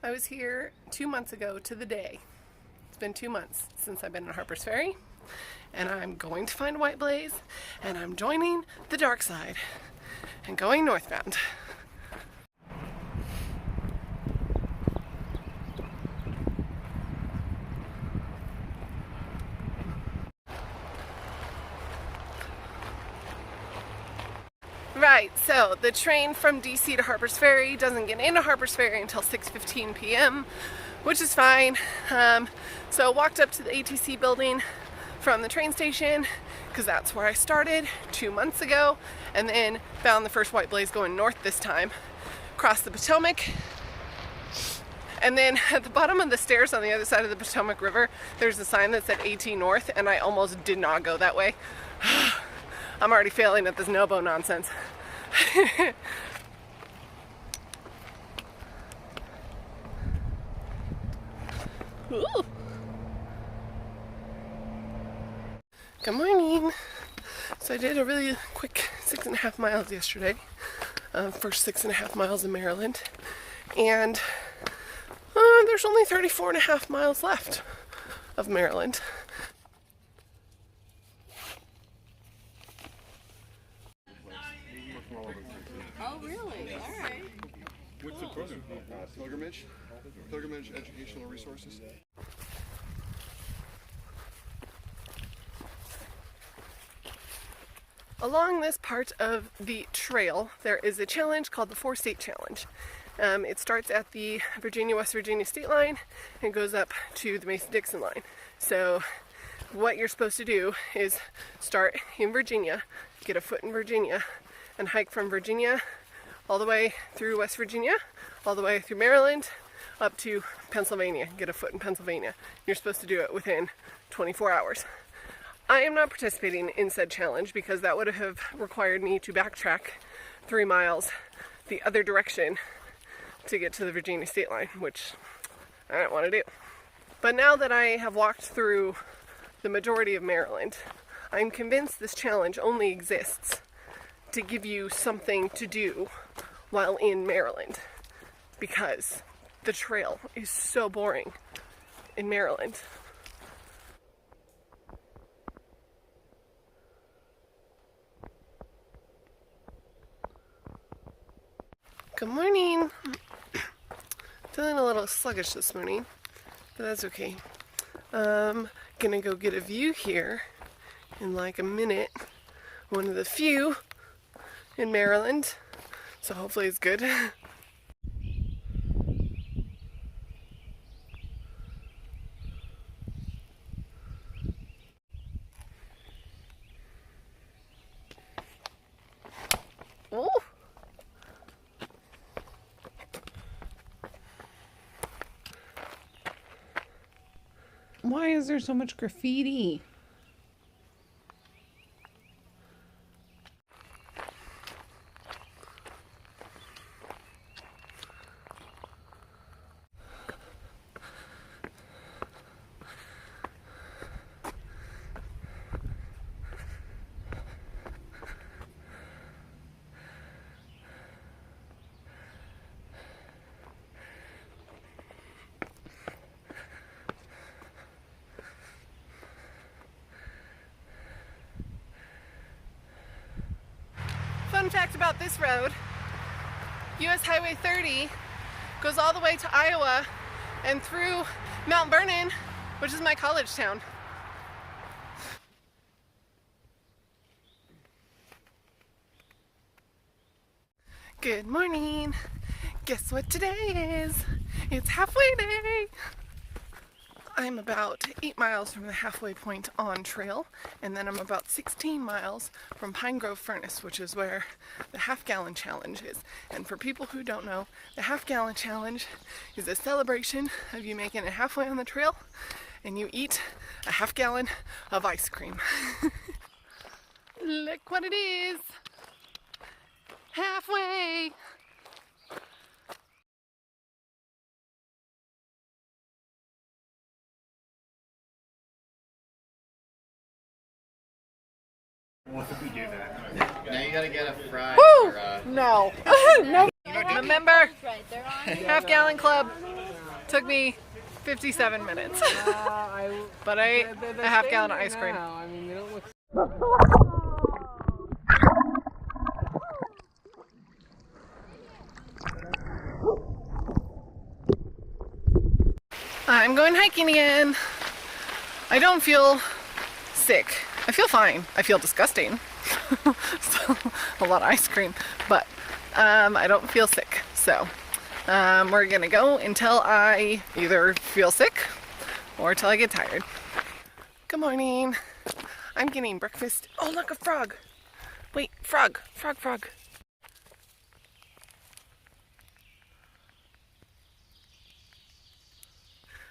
I was here 2 months ago to the day. It's been 2 months since I've been in Harper's Ferry, and I'm going to find White Blaze, and I'm joining the dark side and going northbound. Right, so the train from DC to Harper's Ferry doesn't get into Harper's Ferry until 6:15 p.m., which is fine. So I walked up to the ATC building from the train station because that's where I started 2 months ago, and then found the first White Blaze going north this time. Crossed the Potomac, and then at the bottom of the stairs on the other side of the Potomac River, there's a sign that said AT North, and I almost did not go that way. I'm already failing at this NOBO nonsense. Ooh. Good morning. So I did a really quick 6.5 miles yesterday. First 6.5 miles in Maryland. And there's only 34.5 miles left of Maryland. Oh, really? All right. What's the program? Pilgrimage Educational Resources. Along this part of the trail, there is a challenge called the 4-State Challenge. It starts at the Virginia-West Virginia state line and goes up to the Mason-Dixon line. So what you're supposed to do is start in Virginia, get a foot in Virginia, and hike from Virginia all the way through West Virginia, all the way through Maryland, up to Pennsylvania, get a foot in Pennsylvania. You're supposed to do it within 24 hours. I am not participating in said challenge because that would have required me to backtrack 3 miles the other direction to get to the Virginia state line, which I don't want to do. But now that I have walked through the majority of Maryland, I'm convinced this challenge only exists to give you something to do while in Maryland, because the trail is so boring in Maryland. Good morning. Feeling a little sluggish this morning, but that's okay. Gonna go get a view here in like a minute. One of the few in Maryland, so hopefully it's good. Ooh. Why is there so much graffiti? Fun fact about this road, US Highway 30 goes all the way to Iowa and through Mount Vernon, which is my college town. Good morning. Guess what today is? It's halfway day. I'm about 8 miles from the halfway point on trail, and then I'm about 16 miles from Pine Grove Furnace, which is where the half-gallon challenge is. And for people who don't know, the half-gallon challenge is a celebration of you making it halfway on the trail, and you eat a half-gallon of ice cream. Look what it is! Halfway! What if we do that? Now you gotta get a fry. Woo! Or, No. No. Remember, Right, they're on. half gallon club. Took me 57 minutes. But I ate a half-gallon of ice cream. I mean, they don't look. I'm going hiking again. I don't feel sick. I feel fine. I feel disgusting. So, a lot of ice cream, but I don't feel sick. So we're gonna go until I either feel sick or till I get tired. Good morning. I'm getting breakfast. Oh, look, a frog. Wait, frog.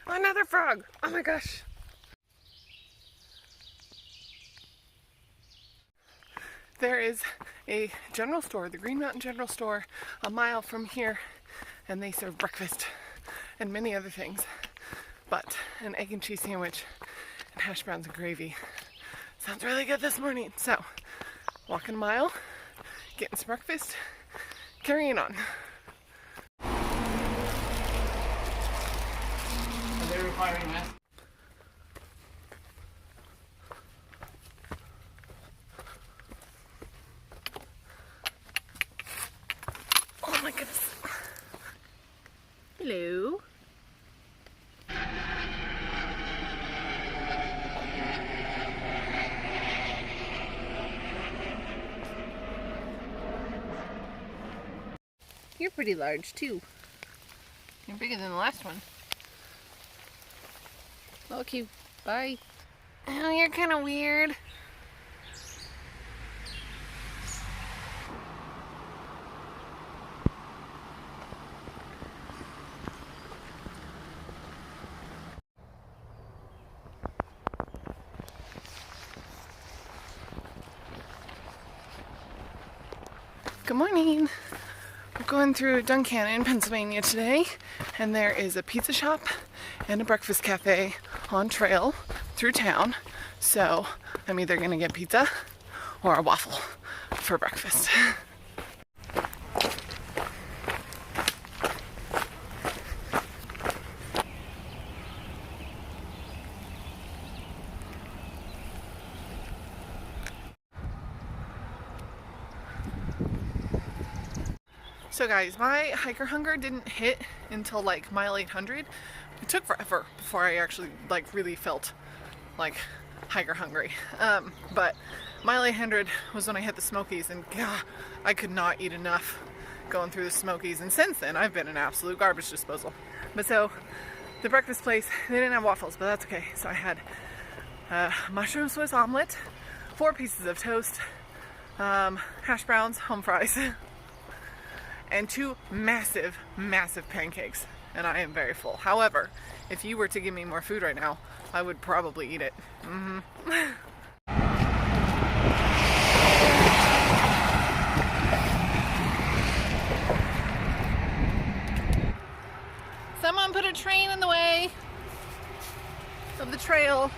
Another frog. Oh my gosh. There is a general store, the Green Mountain General Store, a mile from here, and they serve breakfast and many other things. But an egg and cheese sandwich and hash browns and gravy sounds really good this morning. So, walking a mile, getting some breakfast, carrying on. Are they requiring masks? Oh my goodness. Hello. You're pretty large too. You're bigger than the last one. Okay, bye. Oh, you're kind of weird. Good morning. We're going through Duncannon, Pennsylvania today, and there is a pizza shop and a breakfast cafe on trail through town. So I'm either gonna get pizza or a waffle for breakfast. So guys, my hiker hunger didn't hit until like mile 800. It took forever before I actually like really felt like hiker hungry. But mile 800 was when I hit the Smokies, and God, I could not eat enough going through the Smokies. And since then, I've been an absolute garbage disposal. But so the breakfast place, they didn't have waffles, but that's okay. So I had mushroom Swiss omelet, 4 pieces of toast, hash browns, home fries, and 2 massive, massive pancakes, and I am very full. However, if you were to give me more food right now, I would probably eat it. Someone put a train in the way of the trail.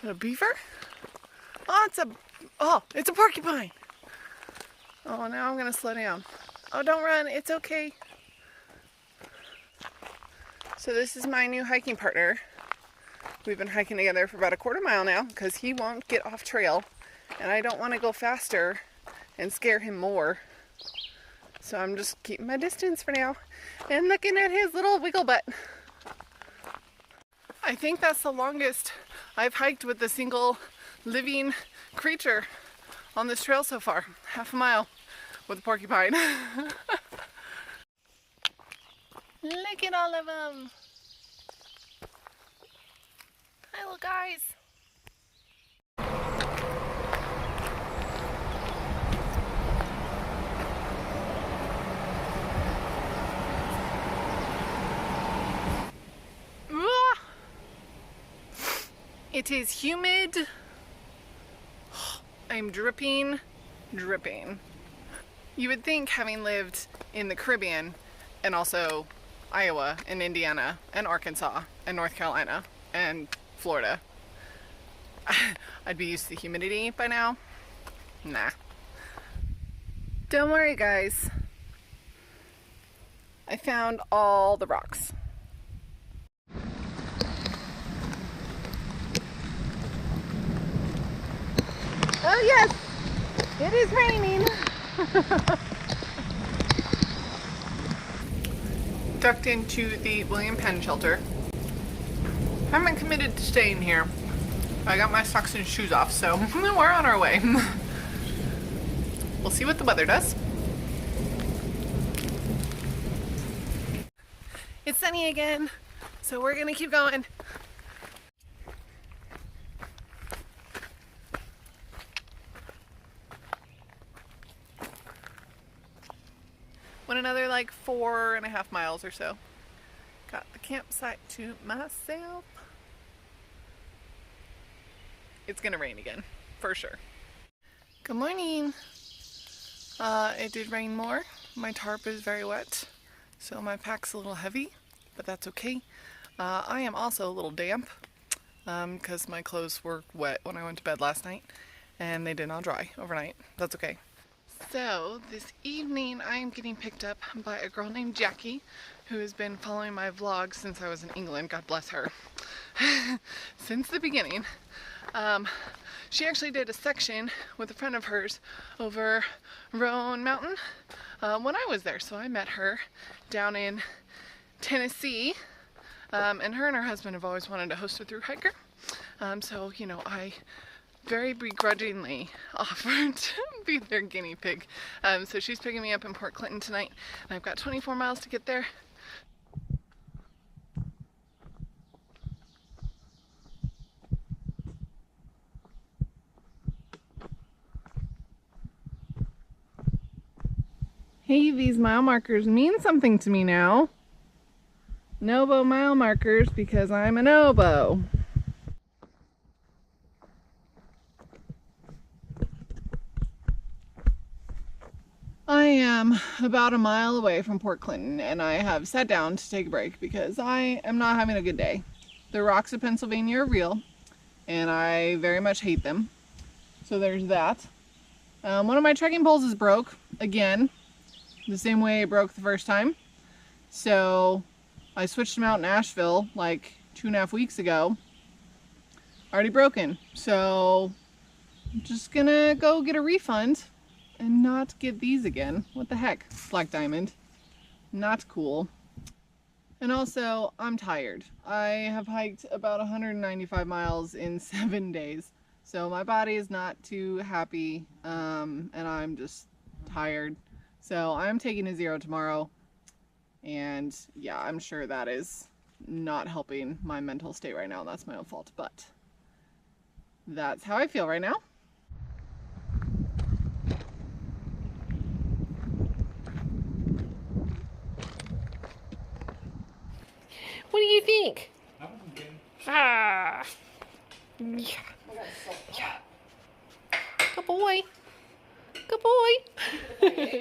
A beaver? Oh, it's a porcupine. Oh, now I'm gonna slow down. Oh, don't run, it's okay. So this is my new hiking partner. We've been hiking together for about a quarter mile now because he won't get off trail, and I don't want to go faster and scare him more. So I'm just keeping my distance for now and looking at his little wiggle butt. I think that's the longest I've hiked with a single living creature on this trail so far. Half a mile with a porcupine. Look at all of them. Hi, little guys. It is humid. I'm dripping. You would think, having lived in the Caribbean and also Iowa and Indiana and Arkansas and North Carolina and Florida, I'd be used to the humidity by now. Nah. Don't worry, guys. I found all the rocks. Oh yes, it is raining. Ducked into the William Penn shelter. Haven't committed to staying here. I got my socks and shoes off, so we're on our way. We'll see what the weather does. It's sunny again, so we're gonna keep going. Went another like 4.5 miles or so. Got the campsite to myself. It's gonna rain again, for sure. Good morning. It did rain more. My tarp is very wet, so my pack's a little heavy, but that's okay. I am also a little damp because my clothes were wet when I went to bed last night, and they did not dry overnight. That's okay. So this evening I am getting picked up by a girl named Jackie, who has been following my vlogs since I was in England. God bless her. Since the beginning. She actually did a section with a friend of hers over Roan Mountain when I was there. So I met her down in Tennessee, and her husband have always wanted to host a thru hiker. So, you know, I very begrudgingly offered to be their guinea pig. So she's picking me up in Port Clinton tonight, and I've got 24 miles to get there. Hey, these mile markers mean something to me now. NOBO mile markers because I'm a NOBO. I am about a mile away from Port Clinton, and I have sat down to take a break because I am not having a good day. The rocks of Pennsylvania are real, and I very much hate them. So there's that. One of my trekking poles is broke again, the same way it broke the first time. So I switched them out in Asheville like 2.5 weeks ago. Already broken. So I'm just gonna go get a refund and not get these again. What the heck? Black diamond. Not cool. And also, I'm tired. I have hiked about 195 miles in 7 days. So my body is not too happy, and I'm just tired. So I'm taking a 0 tomorrow. And yeah, I'm sure that is not helping my mental state right now. That's my own fault, but that's how I feel right now. What do you think? Ah. Yeah. Yeah. Good boy. Good boy.